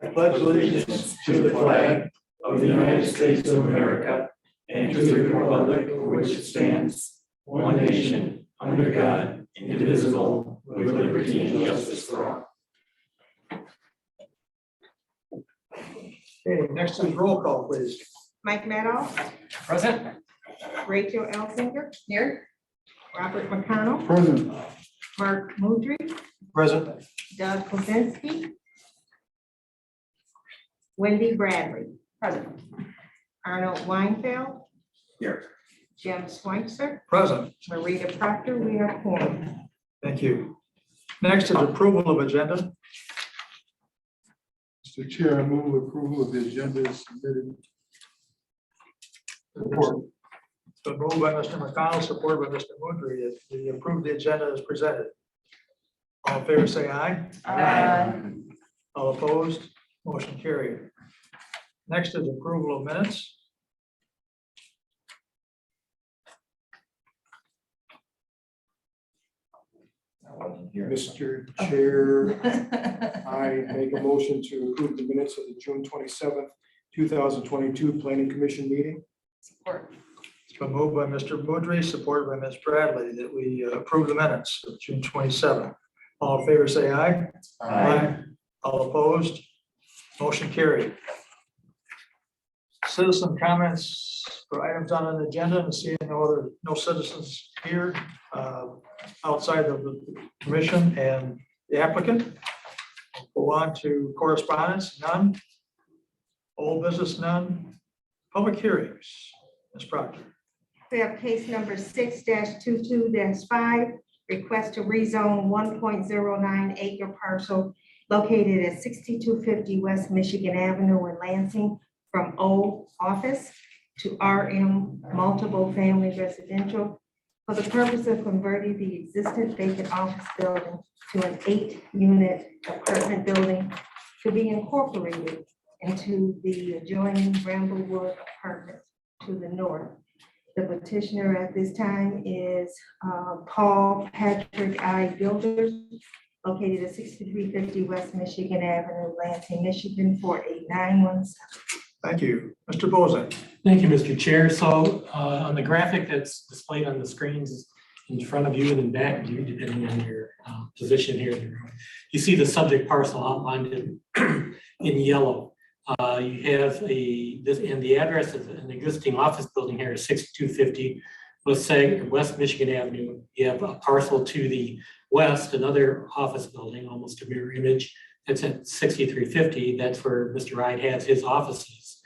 I pledge allegiance to the flag of the United States of America and to the republic for which it stands, one nation, under God, indivisible, with liberty and justice for all. Okay, next is roll call, please. Mike Maddow, Present. Rachel Elsinger. Here. Robert McConnell, Present. Mark Mudry, Present. Doug Kozinski. Wendy Bradley. Present. Arnold Weinfeld. Here. Jim Schweitzer, Present. Marita Proctor, we are quorum. Thank you. Next is approval of agenda. Mr. Chair, I move approval of the agenda as submitted. Support. So moved by Mr. McConnell, supported by Mr. Mudry, that we approve the agenda as presented. All in favor, say aye. All opposed, motion carried. Next is approval of minutes. Mr. Chair, I make a motion to approve the minutes of the June 27th, 2022 Planning Commission meeting. Support. It's been moved by Mr. Mudry, supported by Ms. Bradley, that we approve the minutes of June 27th. All in favor, say aye. All opposed, motion carried. Citizen comments for items on an agenda, and seeing no citizens here outside of the commission and the applicant. Go on to correspondence, none. Old business, none. Public hearings, Ms. Proctor. We have case number 6-22-5, request to rezone 1.09 acre parcel located at 6250 West Michigan Avenue in Lansing from O office to RM multiple family residential for the purpose of converting the existing vacant office building to an 8-unit apartment building to be incorporated into the adjoining Bramblewood apartment to the north. The petitioner at this time is Paul Patrick I. Builders, located at 6350 West Michigan Avenue, Lansing, Michigan, 48917. Thank you. Mr. Bozak. Thank you, Mr. Chair. So on the graphic that's displayed on the screens in front of you and in back of you, depending on your position here in the room, you see the subject parcel outlined in yellow. You have and the address of an existing office building here is 6250 West Michigan Avenue. You have a parcel to the west, another office building, almost a mirror image. That's at 6350. That's where Mr. Wright has his offices.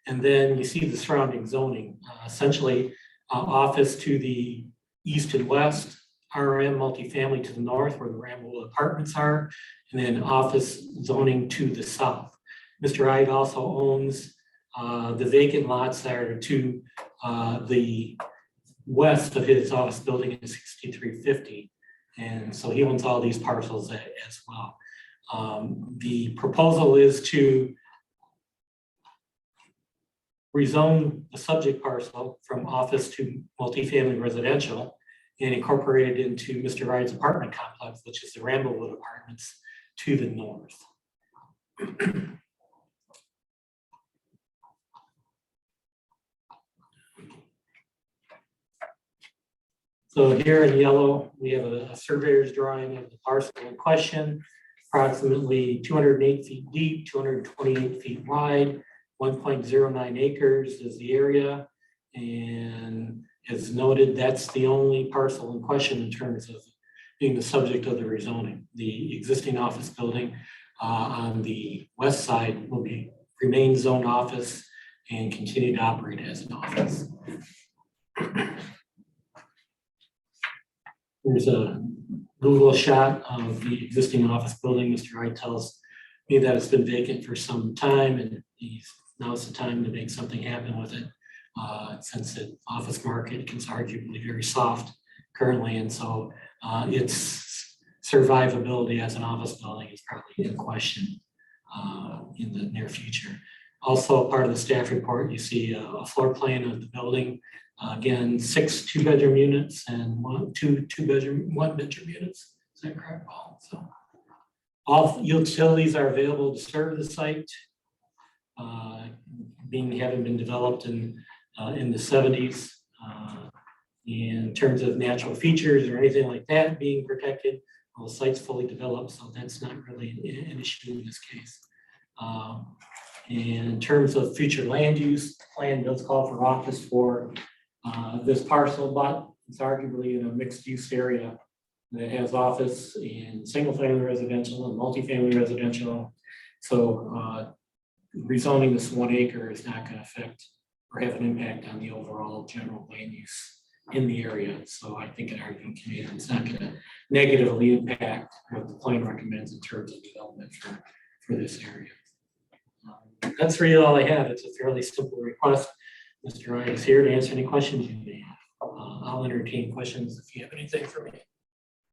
And then you see the surrounding zoning, essentially office to the east and west, RM multifamily to the north where the Ramble apartments are, and then office zoning to the south. Mr. Wright also owns the vacant lots that are to the west of his office building in 6350. And so he owns all these parcels as well. The proposal is to rezone the subject parcel from office to multifamily residential and incorporate it into Mr. Wright's apartment complex, which is the Ramblewood Apartments to the north. So here in yellow, we have a surveyor's drawing of the parcel in question, approximately 208 feet deep, 228 feet wide, 1.09 acres is the area. And as noted, that's the only parcel in question in terms of being the subject of the rezoning. The existing office building on the west side will remain zoned office and continue to operate as an office. Here's a Google shot of the existing office building. Mr. Wright tells me that it's been vacant for some time and now's the time to make something happen with it. Since the office market is arguably very soft currently, and so its survivability as an office building is probably in question in the near future. Also, part of the staff report, you see a floor plan of the building. Again, 6 2-bedroom units and one bedroom units. Is that correct, Paul? So All utilities are available to serve the site. Having been developed in the 70s. In terms of natural features or anything like that being protected, the site's fully developed, so that's not really an issue in this case. And in terms of future land use, the plan does call for office for this parcel, but it's arguably in a mixed use area that has office and single family residential and multifamily residential. So rezoning this 1 acre is not going to affect or have an impact on the overall general land use in the area. So I think an argument can be it's not going to negatively impact what the plan recommends in terms of development for this area. That's really all I have. It's a fairly simple request. Mr. Ryan is here to answer any questions you may have. I'll entertain questions if you have anything for me.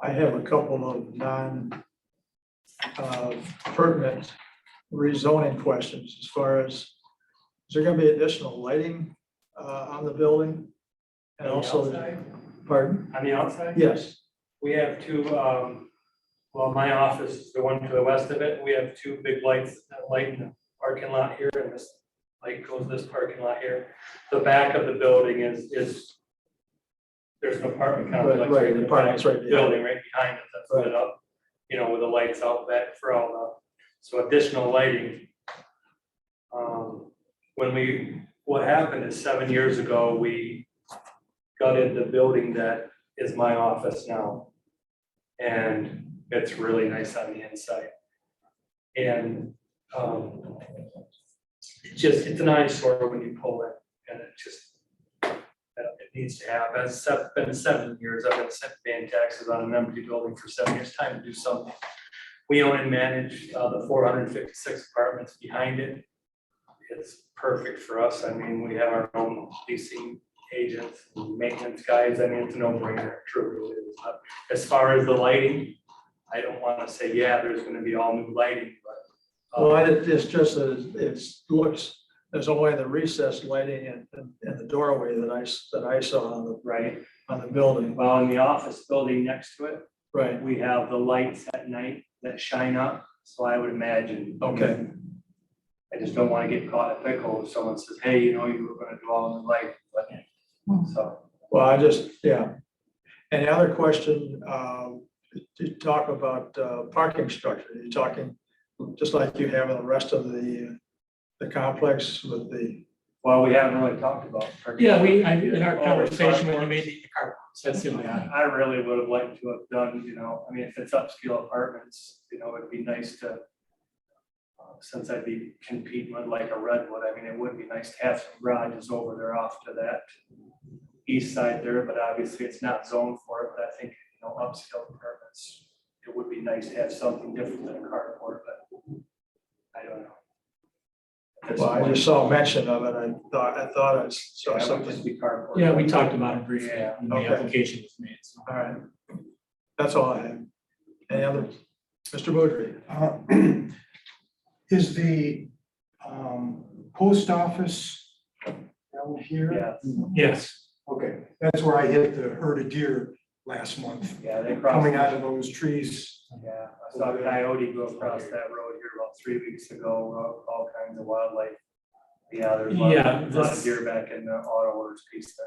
I have a couple of pertinent rezoning questions as far as, is there going to be additional lighting on the building? And also, pardon? On the outside? Yes, We have two, well, my office is the one to the west of it. We have two big lights that light in the parking lot here, and this light goes this parking lot here. The back of the building is there's an apartment complex. Right, in the the apartment's back right behind. Building right behind it that's lit up, you know, with the lights out back for all the, so additional lighting. What happened is 7 years ago, we gutted the building that is my office now. And it's really nice on the inside. And it's an eyesore when you pull it, and it needs to have, it's been 7 years, I've been paying taxes on an empty building for 7 years, time to do something. We own and manage the 456 apartments behind it. It's perfect for us. I mean, we have our own leasing agents, maintenance guys. I mean, it's a no-brainer, truly it is. But as far as the lighting, I don't want to say, yeah, there's going to be all new lighting, but. well, it's just that it looks, there's only the recessed lighting and the doorway that I saw on Right. the building. Well, in the office building next to it, Right, we have the lights at night that shine up. So I would imagine. okay, I just don't want to get caught in a pickle if someone says, hey, you know, you were going to do all the lighting, but so. well, yeah. And the other question, to talk about parking structure, you're talking just like you have in the rest of the complex with the, Well, we haven't really talked about. parking. In our Oh, conversation, when you carports. made the carports, that's the only. I really would have liked to have done, you know, I mean, if it's upscale apartments, you know, it'd be nice to, since I'd be competing with like a Redwood, I mean, it would be nice to have some garages over there off to that east side there, but obviously it's not zoned for it, but I think, you know, upscale apartments, it would be nice to have something different than a carport, but I don't know. At this well, I point, just saw mention of it. I thought I saw yeah, it would something. just be carport. Yeah, we talked about it briefly Yeah, when the okay. application was made. So. All right. That's all I have. Any other? Mr. Boudry? Is the post office down here? Yeah, Yes. Okay, that's where I hit the herd of deer last month, yeah, they crossed. coming out of those trees. Yeah, I saw a coyote go across that road here about 3 weeks ago, all kinds of wildlife. Yeah, there's a lot Yeah, of this- deer back in the auto orders piece there.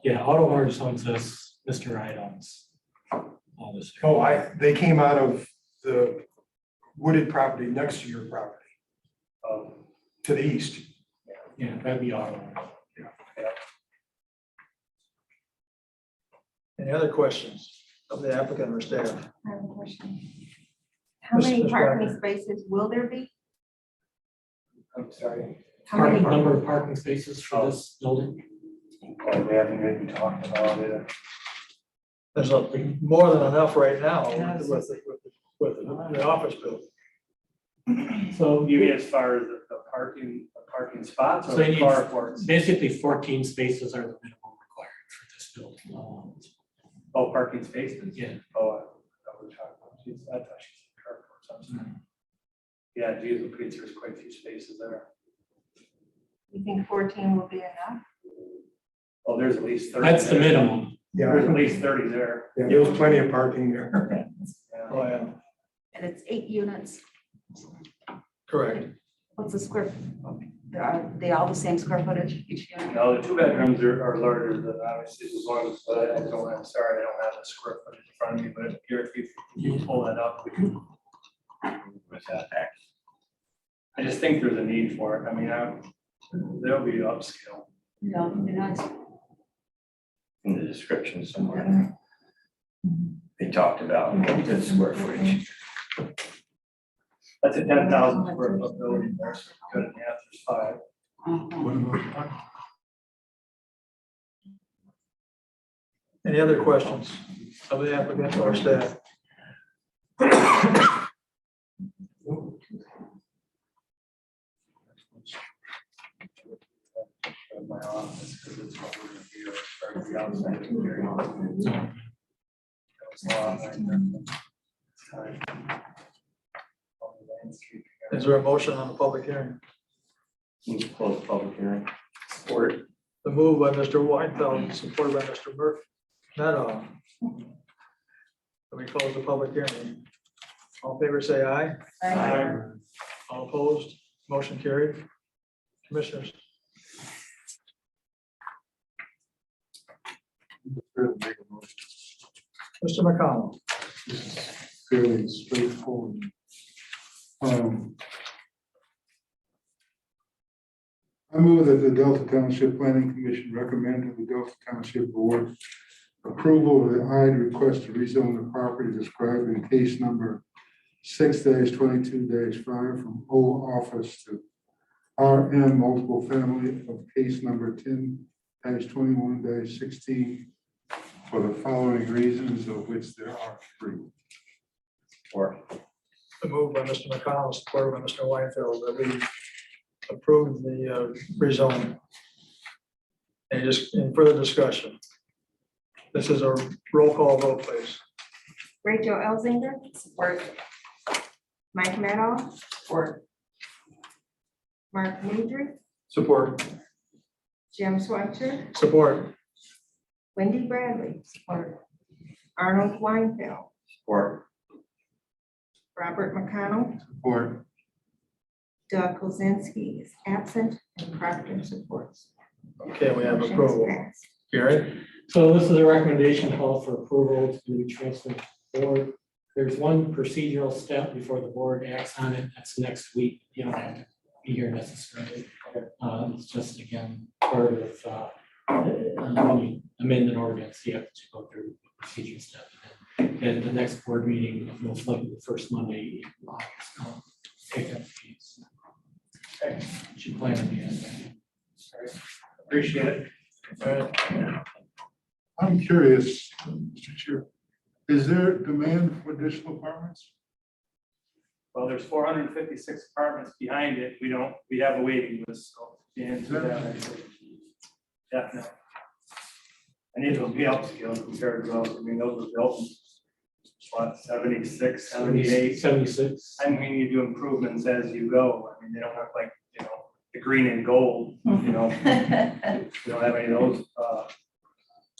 Yeah, Auto Owners owns this, Mr. Wright owns all this. Oh, they came out of the wooded property next to your property, to the east. Yeah, that'd be Auto Owners. Any other questions of the applicant or staff? I have a question. How many Ms. parking Wagner. spaces will there be? I'm sorry. How many? Number of parking spaces for this building? Well, we haven't even talked about it. There's more than enough right now Yeah, with the office building. So You mean as far as the parking spots or So you the need- carports? basically 14 spaces are the minimum required for this building. Oh, parking spaces? Yeah. Oh, I thought we were talking about, geez, I thought she said carports, I'm sorry. Yeah, geez, Louise, there's quite a few spaces there. You think 14 will be enough? Oh, there's at least 30. That's the there. minimum. There's at least 30 there. Yeah, there was plenty of parking there. Yeah. Oh, yeah. And it's 8 units. Correct. What's the square? Are they all the same square footage each unit? No, the 2 bedrooms are larger than obviously the ones, but I'm sorry, I don't have the square footage in front of me, but here, if you pull that up. With that back. I just think there's a need for it. I mean, there'll be upscale. Yeah, it'd be nice. In the description somewhere. They talked about the square footage. That's a 10,000 square foot building there, so cut it in half, there's 5. Any other questions of the applicant or staff? My office, because it's what we're gonna do, or the outside of the area. That was a lot right there. It's time. All the landscaping. Is there a motion on the public hearing? Move to close the public hearing. Support. The move by Mr. Weinfeld, supported by Mr. Murphy. Let me close the public hearing. All in favor, say aye. Aye. All opposed, motion carried. Commissioners, Mr. McConnell. Fairly straightforward. I move that the Delta Township Planning Commission recommend to the Delta Township Board approval of the IDE request to rezone the property described in case number 6-22-5 from O office to RM multiple family of case number 10-21-16 for the following reasons, of which there are 3. Or The move by Mr. McConnell, supported by Mr. Weinfeld, that we approve the rezone. And just in further discussion. This is a roll call vote, please. Rachel Elzinger, Support. Mike Meadow, Support. Mark Mudry, Support. Jim Switzer, Support. Wendy Bradley, Support. Arnold Weinfeld, or Robert McConnell, Support. Doug Kozinski is absent, and Proctor supports. Okay, we have Motion is approval. passed. Gary? So this is a recommendation call for approval to be transferred to the board. There's one procedural step before the board acts on it. That's next week. You don't have to be here necessarily. It's just, again, part of when you amend an ordinance, you have to go through the procedure step. And the next board meeting, most likely the first Monday in August, I'll take up the piece. Okay. Should plan to be in there. Sorry. Appreciate it. All right. I'm curious, Mr. Chair, is there demand for additional apartments? Well, there's 456 apartments behind it. We have a waiting list, so the answer to that, actually. Definitely. And these will be upscale compared to those. I mean, those were built in, what, 76, 78. 76. I mean, you do improvements as you go. I mean, they don't look like, the green and gold, We don't have any of those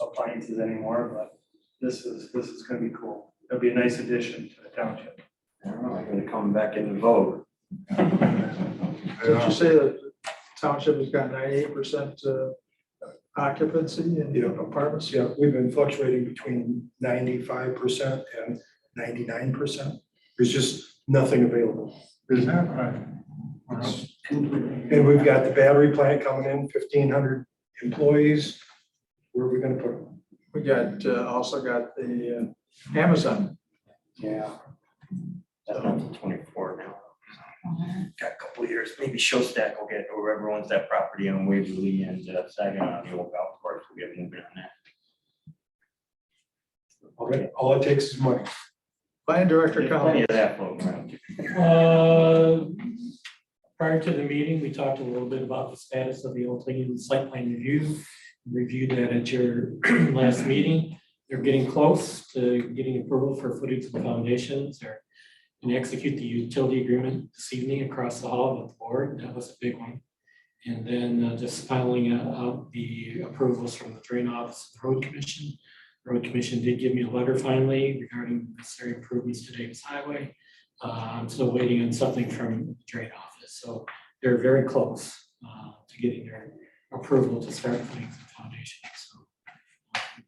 appliances anymore, but this is gonna be cool. It'll be a nice addition to the township. I don't know, I'm gonna come back in vote. Did you say that the township has got 98% occupancy in apartments? Yeah, we've been fluctuating between 95% and 99%. There's just nothing available. Is that right? And we've got the battery plant coming in, 1,500 employees. Where are we gonna put them? We got, also got the Amazon. Yeah. That's not till 24 now. Got a couple of years, maybe Showstack will get, or whoever owns that property on Waverly and Saginaw, the old golf course, will get moving on that. Okay, all it takes is money. Plan Director There's plenty comments. of that floating around. Prior to the meeting, we talked a little bit about the status of the Old Lincoln site plan review. Reviewed that at your last meeting. They're getting close to getting approval for footage of the foundations. They're going to execute the utility agreement this evening across the hall with the board. That was a big one. And then just filing out the approvals from the drain office, the road commission. The road commission did give me a letter finally regarding necessary improvements to Davis Highway. I'm still waiting on something from the drain office, so they're very close to getting their approval to start putting the foundation. So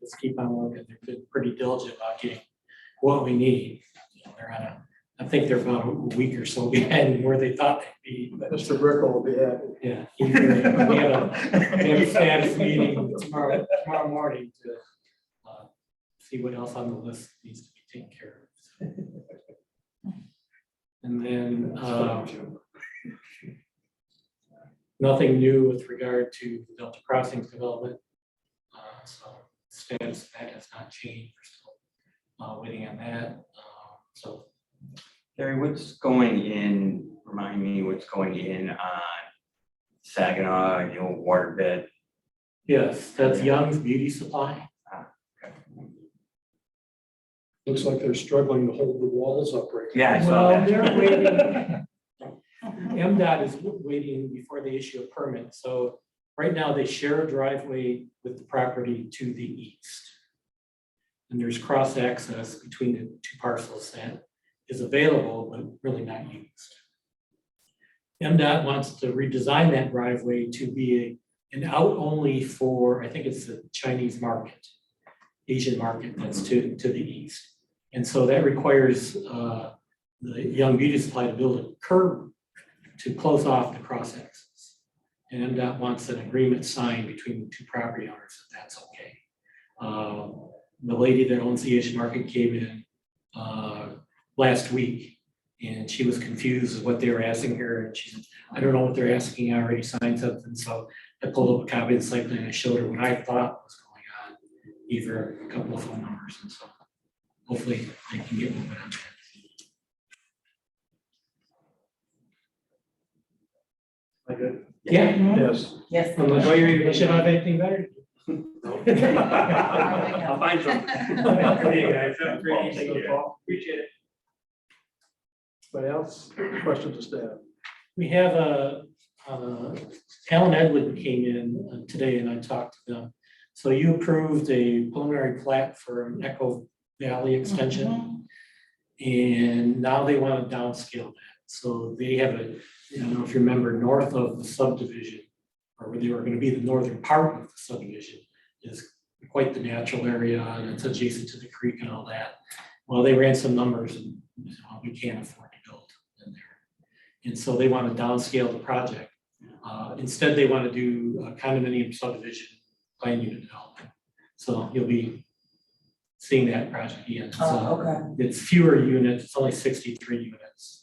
let's keep on working. They've been pretty diligent about getting what we need. You know, they're on I think they're about a week or so behind where they thought they'd be. But Mr. Brickell will be happy. yeah, we have a status meeting tomorrow morning to see what else on the list needs to be taken care of. And then nothing new with regard to the Delta Crossings development. So status of that has not changed. We're still waiting on that. So Gary, what's going in, remind me what's going in on Saginaw, the old waterbed? yes, that's Young's Beauty Supply. Looks like they're struggling to hold the walls up right now. Yeah, I saw Well, that. they're waiting. MDOT is waiting before they issue a permit. So right now they share a driveway with the property to the east. And there's cross access between the two parcels that is available, but really not used. MDOT wants to redesign that driveway to be an out only for, I think it's the Chinese market, Asian market that's to the east. And so that requires the Young Beauty Supply to build a curb to close off the cross access. And MDOT wants an agreement signed between the two property owners that that's okay. The lady that owns the Asian market came in last week, and she was confused with what they were asking her. And she said, I don't know what they're asking. I already signed something. So I pulled up a copy of the site plan and I showed her what I thought was going on, gave her a couple of phone numbers. And so hopefully they can get moving on that. I good? Yeah. Yes. Yes. Unless you should have anything better. I'll find something. Okay, guys. Have a great Thank you, Paul. Appreciate it. Anybody else? Questions to staff? We have Alan Edwin came in today and I talked to them. So you approved a preliminary plat for an Echo Valley extension. And now they want to downscale that. So they have I don't know if you remember, north of the subdivision, or where they were going to be the northern part of the subdivision, is quite the natural area and it's adjacent to the creek and all that. Well, they ran some numbers and we can't afford to build in there. And so they want to downscale the project. Instead, they want to do a condominium subdivision plan unit development. So you'll be seeing that project again. Okay. It's fewer units, it's only 63 units.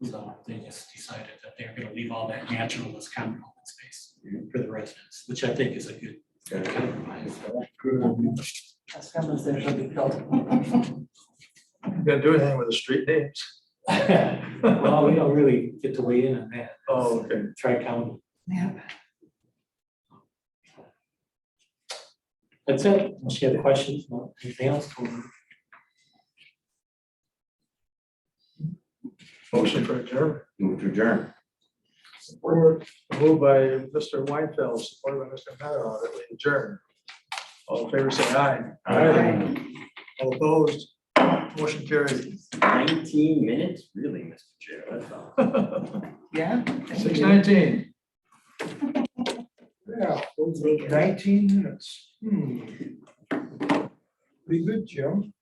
So they just decided that they're going to leave all that natural as common open space for the residents, which I think is a good compromise. That's gonna be built. You gonna do anything with the street names? Well, we don't really get to weigh in on that. Oh, okay. Tri-county. Yeah. That's it. Unless you have questions, no, anything else? Motion for adjournment. Move to adjourn. Support. Moved by Mr. Weinfeld, supported by Mr. Menow, that we adjourn. All in favor, say aye. Aye. All opposed? Motion carried. 19 minutes, really, Mr. Chair, that's all. Yeah. 6:19. Yeah, 19 minutes. Pretty good, Jim.